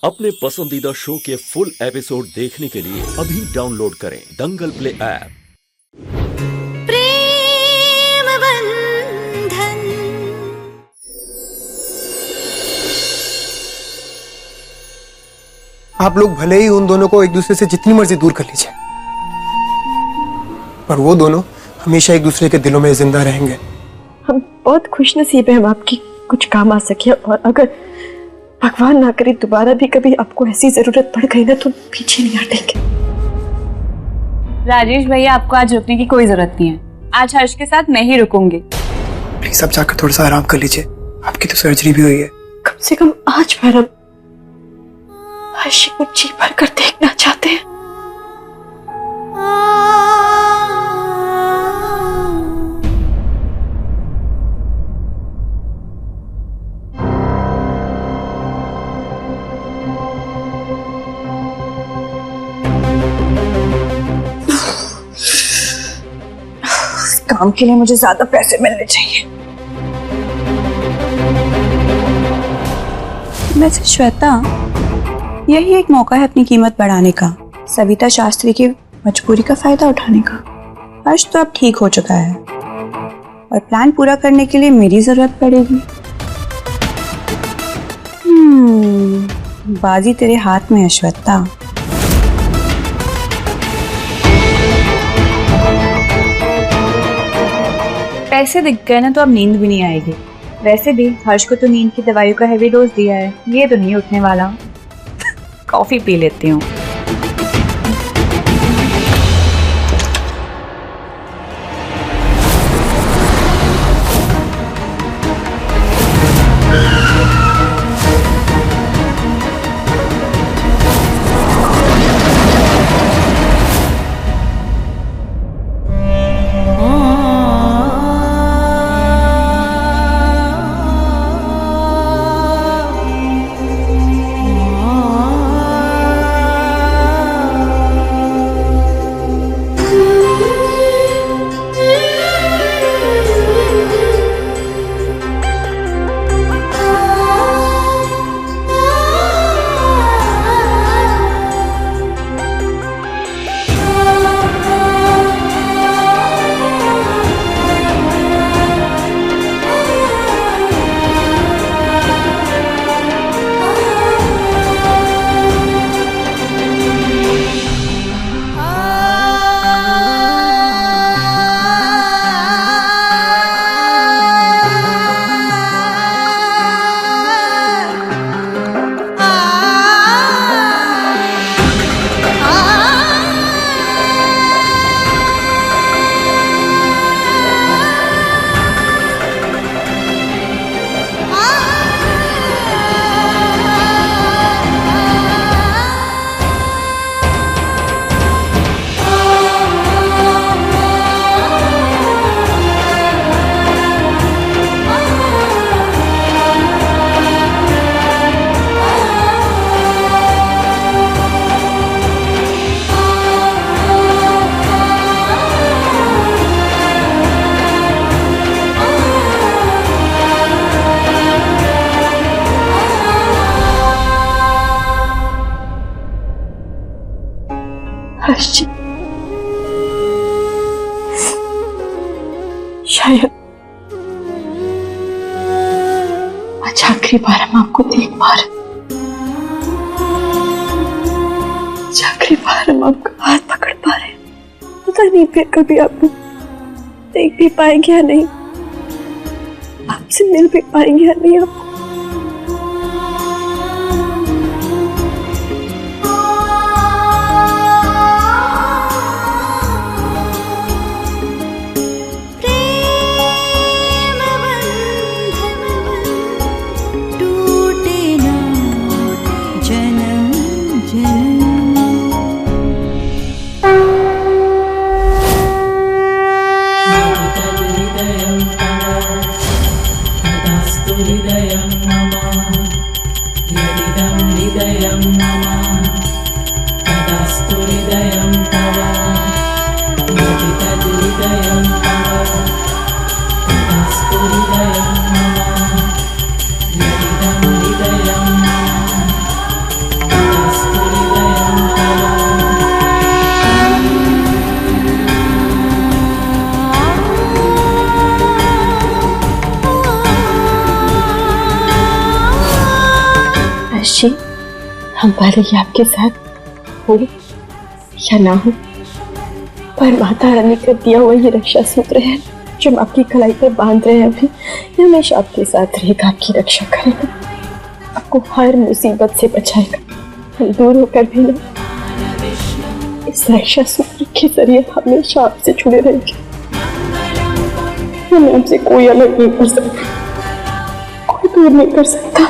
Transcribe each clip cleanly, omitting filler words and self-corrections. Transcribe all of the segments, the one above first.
अपने पसंदीदा शो के फुल एपिसोड देखने के लिए अभी डाउनलोड करें दंगल प्ले ऐप। प्रेम बंधन। आप लोग भले ही उन दोनों को एक दूसरे से जितनी मर्जी दूर कर लीजिए, पर वो दोनों हमेशा एक दूसरे के दिलों में जिंदा रहेंगे। हम बहुत खुशनसीब हैं हम आपकी कुछ काम आ सके, और अगर भगवान ना करे दोबारा भी कभी आपको ऐसी जरूरत पड़ गई ना तो पीछे नहीं हटेंगे। राजेश भैया, आपको आज रुकने की कोई जरूरत नहीं है। आज हर्ष के साथ मैं ही रुकूंगी। प्लीज आप जाकर थोड़ा सा आराम कर लीजिए, आपकी तो सर्जरी भी हुई है। कम से कम आज भर हम हर्ष को जी भर कर देखना चाहते हैं। काम के लिए मुझे ज्यादा पैसे मिलने चाहिए। वैसे श्वेता, यही एक मौका है अपनी कीमत बढ़ाने का, सविता शास्त्री की मजबूरी का फायदा उठाने का। हर्ष तो अब ठीक हो चुका है और प्लान पूरा करने के लिए मेरी जरूरत पड़ेगी। बाजी तेरे हाथ में है श्वेता। पैसे दिख गए ना तो अब नींद भी नहीं आएगी। वैसे भी हर्ष को तो नींद की दवाइयों का हैवी डोज दिया है, ये तो नहीं उठने वाला। कॉफी पी लेती हूँ। शायद आज आखिरी बार हम आपको देख पा रहे, आखिरी बार हम आपका हाथ पकड़ पा रहे। पता नहीं फिर कभी आपको देख भी पाएंगे या नहीं, आपसे मिल भी पाएंगे या नहीं। आपको जी, हम भले ही आपके साथ हो या ना हो, पर माता रानी का दिया हुआ ये रक्षा सूत्र है जो हम आपकी कलाई पर बांध रहे हैं अभी, ये हमेशा आपके साथ रहेगा, आपकी रक्षा करेगा, आपको हर मुसीबत से बचाएगा। हम दूर होकर भी ना इस रक्षा सूत्र के जरिए हमेशा आपसे जुड़े रहेंगे। हमें आपसे कोई अलग नहीं कर सकता, कोई दूर नहीं कर सकता।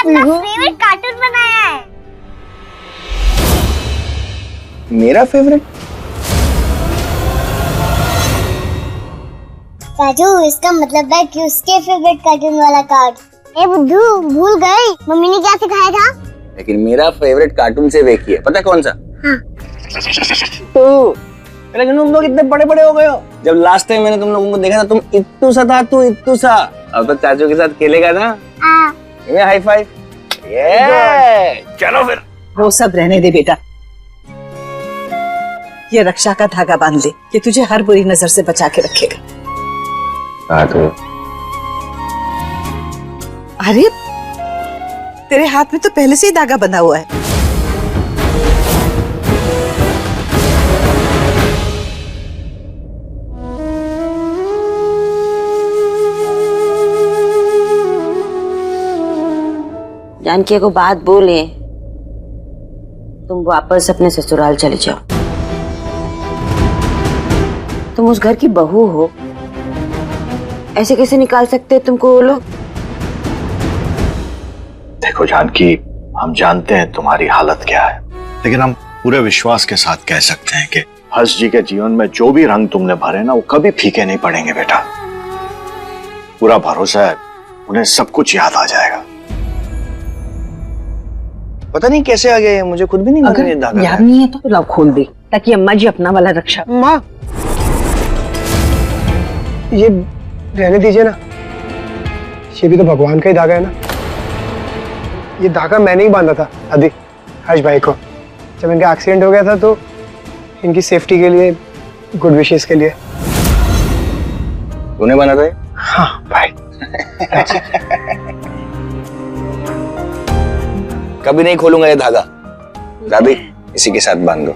फेवरेट कार्टून बनाया है। मेरा फेवरेट? राजू, इसका मतलब है कि उसके फेवरेट कार्टून वाला कार्ड। ए बुद्धू, भूल गई मम्मी ने क्या सिखाया था? लेकिन मेरा फेवरेट कार्टून से एक ही है, पता है कौन सा? हाँ। तो लेकिन तुम लोग इतने बड़े बड़े हो गए हो। जब लास्ट टाइम मैंने तुम लोगों को देखा था तुम इत्तू सा था, तू इत्तू सा। अब तो चाचू के साथ खेलेगा ना? हाँ। High five. चलो फिर। वो सब रहने दे बेटा, ये रक्षा का धागा बांध ले, ये तुझे हर बुरी नजर से बचा के रखेगा। तो अरे तेरे हाथ में तो पहले से ही धागा बंधा हुआ है। जानकी को बात बोले, तुम वापस अपने ससुराल चले जाओ। तुम उस घर की बहू हो, ऐसे कैसे निकाल सकते तुमको वो लोग? देखो जानकी, हम जानते हैं तुम्हारी हालत क्या है, लेकिन हम पूरे विश्वास के साथ कह सकते हैं कि हर्ष जी के जीवन में जो भी रंग तुमने भरे ना, वो कभी फीके नहीं पड़ेंगे बेटा। पूरा भरोसा है, उन्हें सब कुछ याद आ जाएगा। पता नहीं कैसे आ गए, मुझे खुद भी नहीं मालूम ये धागा याद नहीं है तो लाओ खोल दे, ताकि अम्मा जी अपना वाला रक्षा। माँ, ये रहने दीजिए ना, ये भी तो भगवान का ही धागा है ना। ये धागा मैंने ही बांधा था आदि हर्ष भाई को, जब इनका एक्सीडेंट हो गया था तो इनकी सेफ्टी के लिए, गुड विशेस के लिए। तूने बांधा था? हाँ भाई। कभी नहीं खोलूंगा ये धागा। दादी इसी के साथ बांध दो।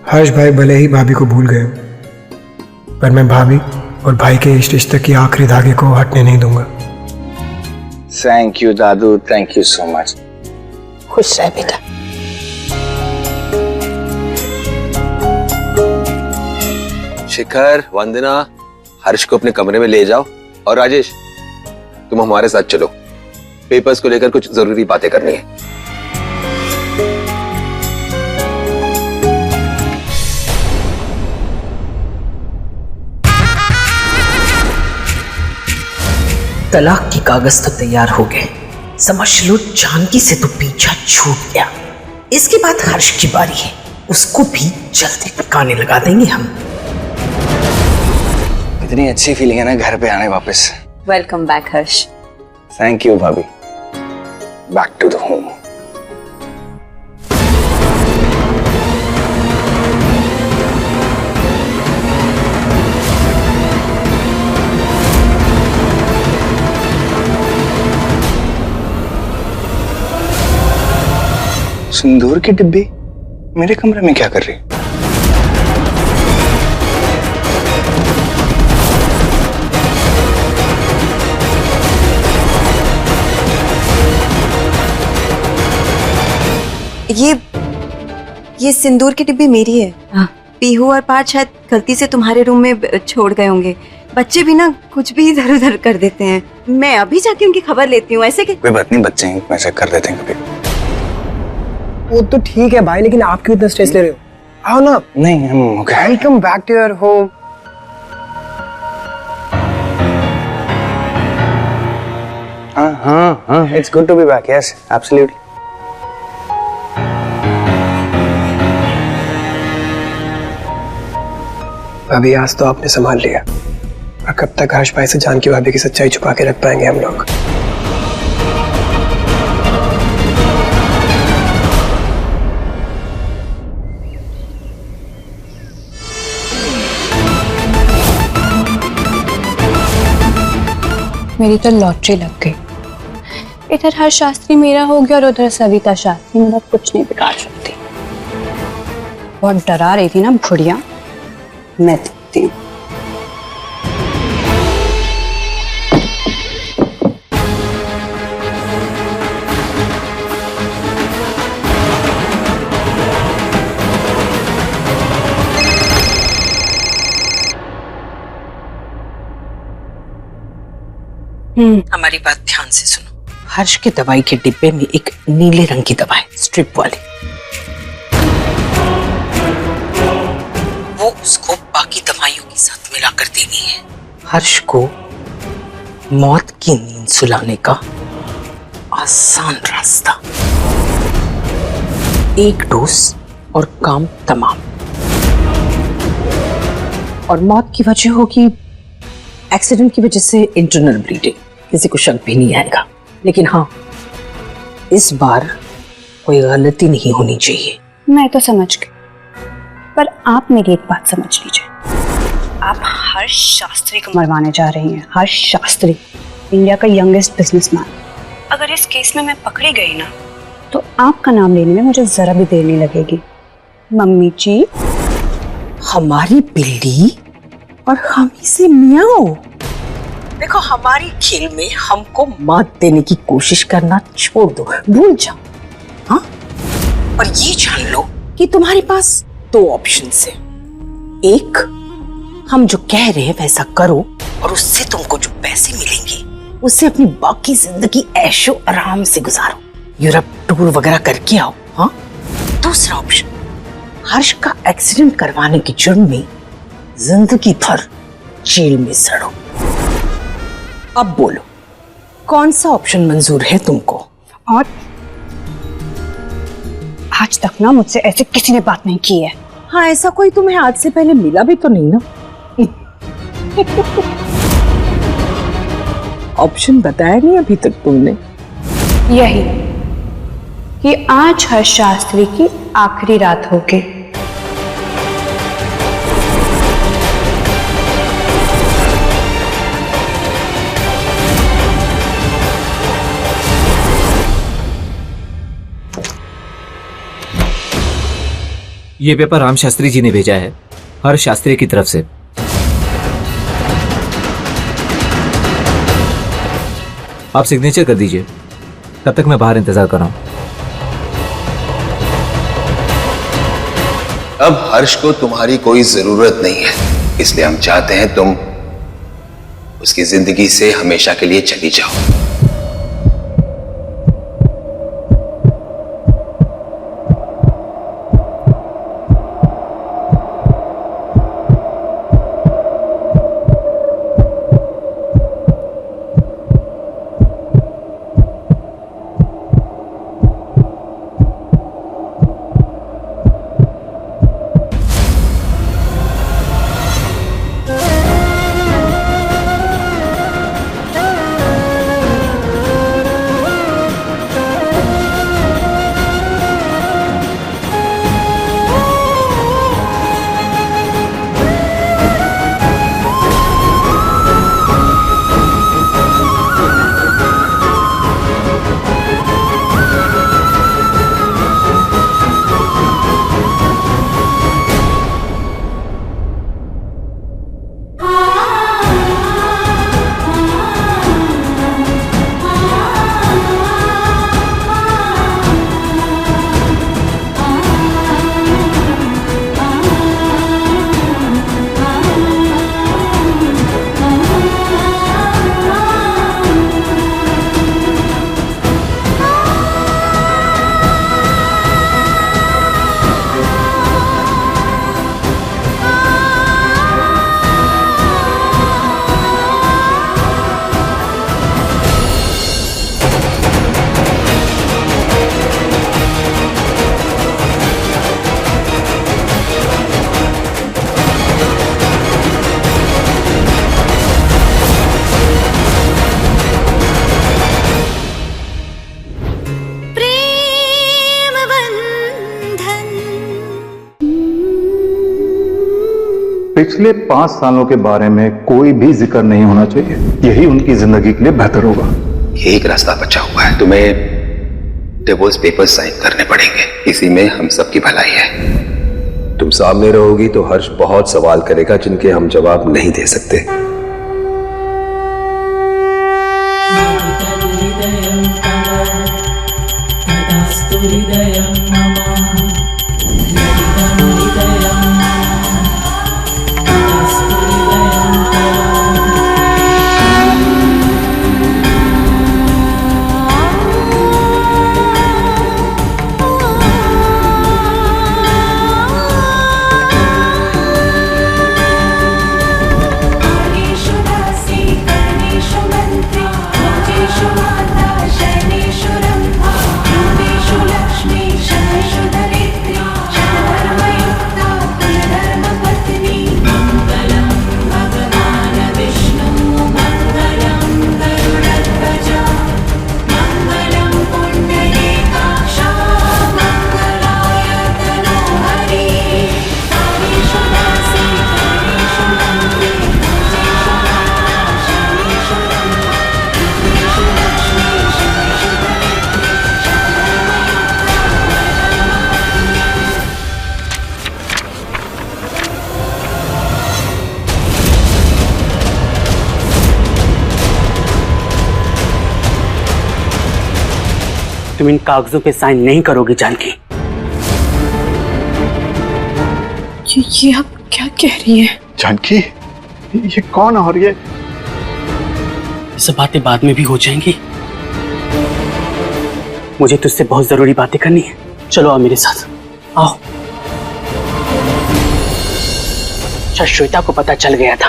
हर्ष भाई भले ही भाभी को भूल गए, पर मैं भाभी और भाई के इस रिश्ते की आखिरी धागे को हटने नहीं दूंगा। Thank you Dadu, thank you so much. खुश रह बेटा। शिखर, वंदना, हर्ष को अपने कमरे में ले जाओ और राजेश तुम हमारे साथ चलो, पेपर्स को लेकर कुछ जरूरी बातें करनी है। तलाक के कागज तो तैयार हो गए, समझ लो जानकी से तो पीछा छूट गया। इसके बाद हर्ष की बारी है, उसको भी जल्दी ठिकाने लगा देंगे हम। इतनी अच्छी फीलिंग है ना घर पे आने वापस। Welcome back Harsh. Thank you भाभी। Back to the home. सिंदूर की डिब्बी मेरे कमरे में क्या कर रही? ये सिंदूर की डिब्बी मेरी है। हाँ। पीहू और पार्थ शायद गलती से तुम्हारे रूम में छोड़ गए होंगे। बच्चे भी ना कुछ भी इधर उधर कर देते हैं। मैं अभी जाके उनकी खबर लेती हूँ। ऐसे कोई बात नहीं, बच्चे हैं, वैसे कर देते हैं कभी। वो तो ठीक है भाई, लेकिन आप क्यों इतना स्ट्रेस ले रहे हो? आओ ना। नहीं, हम welcome back to your home. हाँ, it's good to be back. Yes, absolutely. अभी आज तो आपने संभाल लिया, और कब तक हर्ष भाई से जानकी भाभी की सच्चाई छुपा के रख पाएंगे हम लोग? मेरी तो लॉटरी लग गई। इधर हर्ष शास्त्री मेरा हो गया और उधर सविता शास्त्री मेरा कुछ नहीं बिगाड़ सकती। बहुत डरा रही थी ना बुढ़िया, मैं देखती हूँ। हमारी बात ध्यान से सुनो। हर्ष के दवाई के डिब्बे में एक नीले रंग की दवा है, स्ट्रिप वाली। वो उसको बाकी दवाइयों के साथ मिलाकर देनी है। हर्ष को मौत की नींद सुलाने का आसान रास्ता। एक डोज और काम तमाम। और मौत की वजह होगी एक्सीडेंट की वजह से इंटरनल ब्लीडिंग। किसी को शक भी नहीं आएगा, लेकिन हाँ, इस बार कोई गलती नहीं होनी चाहिए। मैं तो समझ गई, पर आप मेरी एक बात समझ लीजिए। आप हर्ष शास्त्री को मरवाने जा रही हैं। हर्ष शास्त्री, इंडिया का यंगेस्ट बिजनेसमैन। अगर इस केस में मैं पकड़ी गई ना, तो आपका नाम लेने में मुझे जरा भी देर नहीं लगेगी। मम्मी जी, हमारी बिल्ली और हम इसे मियाओ। देखो, हमारी खेल में हमको मात देने की कोशिश करना छोड़ दो, भूल जाओ। हाँ, और ये जान लो कि तुम्हारे पास दो ऑप्शंस हैं। एक, हम जो कह रहे हैं वैसा करो और उससे तुमको जो पैसे मिलेंगे उससे अपनी बाकी जिंदगी ऐशो आराम से गुजारो। यूरोप टूर वगैरह करके आओ। हाँ, दूसरा ऑप्शन, हर्ष का एक्सीडेंट करवाने के जुर्म में जिंदगी भर जेल में सड़ो। अब बोलो, कौन सा ऑप्शन मंजूर है तुमको? और आज तक ना मुझसे ऐसे किसी ने बात नहीं की है। हाँ, ऐसा कोई तुम्हें आज से पहले मिला भी तो नहीं ना। ऑप्शन बताया नहीं अभी तक तुमने। यही कि आज हर्ष शास्त्री की आखिरी रात होगी। ये पेपर राम शास्त्री जी ने भेजा है, हर्ष शास्त्री की तरफ से। आप सिग्नेचर कर दीजिए, तब तक मैं बाहर इंतजार कर रहा हूं। अब हर्ष को तुम्हारी कोई जरूरत नहीं है, इसलिए हम चाहते हैं तुम उसकी जिंदगी से हमेशा के लिए चली जाओ। पिछले 5 सालों के बारे में कोई भी जिक्र नहीं होना चाहिए, यही उनकी जिंदगी के लिए बेहतर होगा। एक रास्ता बचा हुआ है, तुम्हें डिवोर्स पेपर्स साइन करने पड़ेंगे, इसी में हम सबकी भलाई है। तुम सामने रहोगी तो हर्ष बहुत सवाल करेगा जिनके हम जवाब नहीं दे सकते। तुम इन कागजों पे साइन नहीं करोगी जानकी। ये आप क्या कह रही हैं? जानकी, ये कौन है और ये सब बातें बाद में भी हो जाएंगी। मुझे तुझसे बहुत जरूरी बातें करनी है। चलो आओ मेरे साथ, आओ। श्वेता को पता चल गया था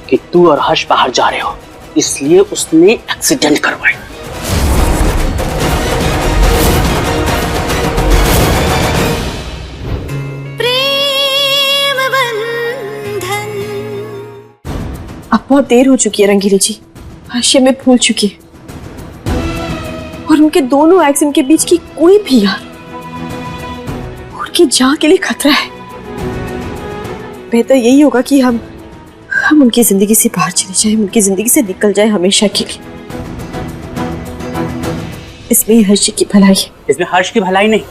कि तू और हर्ष बाहर जा रहे हो, इसलिए उसने एक्सीडेंट करवाया। अब बहुत देर हो चुकी है रंगीली जी, हर्ष में भूल चुकी है और उनके दोनों एक्सीडेंट के बीच की कोई भी यार उनकी जान के लिए खतरा है। बेहतर यही होगा कि हम उनकी जिंदगी से बाहर चले जाएं, उनकी जिंदगी से निकल जाएं हमेशा के लिए। इसमें हर्ष की भलाई है। इसमें हर्ष की भलाई नहीं,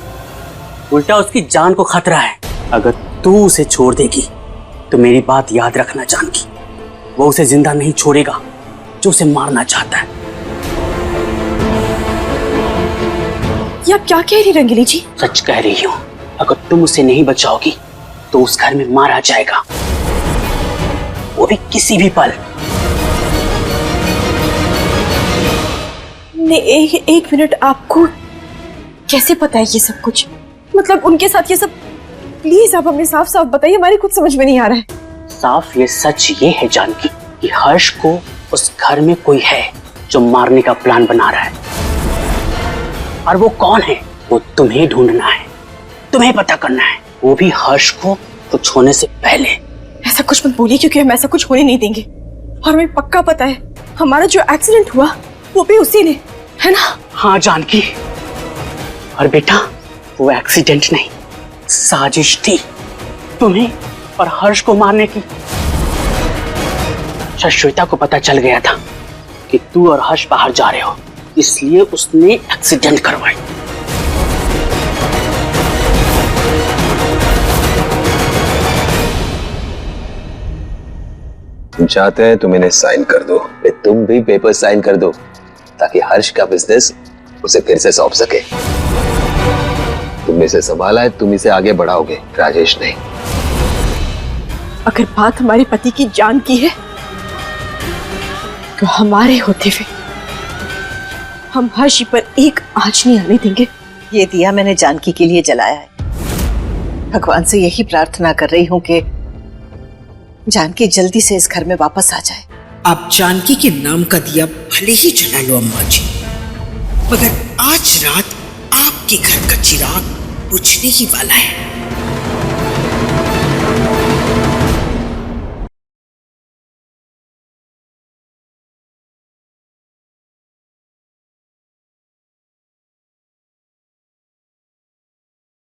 उल्टा उसकी जान को खतरा है। अगर तू उसे छोड़ देगी तो मेरी बात याद रखना जानकी, वो उसे जिंदा नहीं छोड़ेगा जो उसे मारना चाहता है। ये आप क्या कह रही रंगीली जी? सच कह रही हूँ, अगर तुम उसे नहीं बचाओगी तो उस घर में मारा जाएगा, वो भी किसी भी पल। एक मिनट, आपको कैसे पता है ये सब कुछ? मतलब उनके साथ ये सब? प्लीज आप हमें साफ साफ बताइए, हमारी कुछ समझ में नहीं आ रहा है। साफ ये सच ये है जानकी कि हर्ष को उस घर में कोई है जो मारने का प्लान बना रहा है, और वो कौन है वो तुम्हें ढूंढना है, तुम्हें पता करना है, वो भी हर्ष को कुछ होने से पहले। ऐसा कुछ मत बोलिए, क्योंकि हम ऐसा कुछ होने नहीं देंगे। और हमें पक्का पता है हमारा जो एक्सीडेंट हुआ वो भी उसी ने, है ना? हाँ जानकी, और बेटा वो एक्सीडेंट नहीं, साजिश थी तुम्हें और हर्ष को मारने की। श्वेता को पता चल गया था कि तू और हर्ष बाहर जा रहे हो, इसलिए उसने एक्सीडेंट करवाई। तुम चाहते हैं तुम इन्हें साइन कर दो, तुम भी पेपर साइन कर दो ताकि हर्ष का बिजनेस उसे फिर से सौंप सके। तुमने इसे संभाला है, तुम इसे आगे बढ़ाओगे, राजेश नहीं। अगर बात हमारे पति की जान की है तो हमारे होते हुए हम हर्ष पर एक आंच नहीं आने देंगे। ये दिया मैंने जानकी के लिए जलाया है। भगवान से यही प्रार्थना कर रही हूँ कि जानकी जल्दी से इस घर में वापस आ जाए। आप जानकी के नाम का दिया भले ही जला लो अम्मा जी, मगर आज रात आपके घर का चिराग बुझने ही वाला है।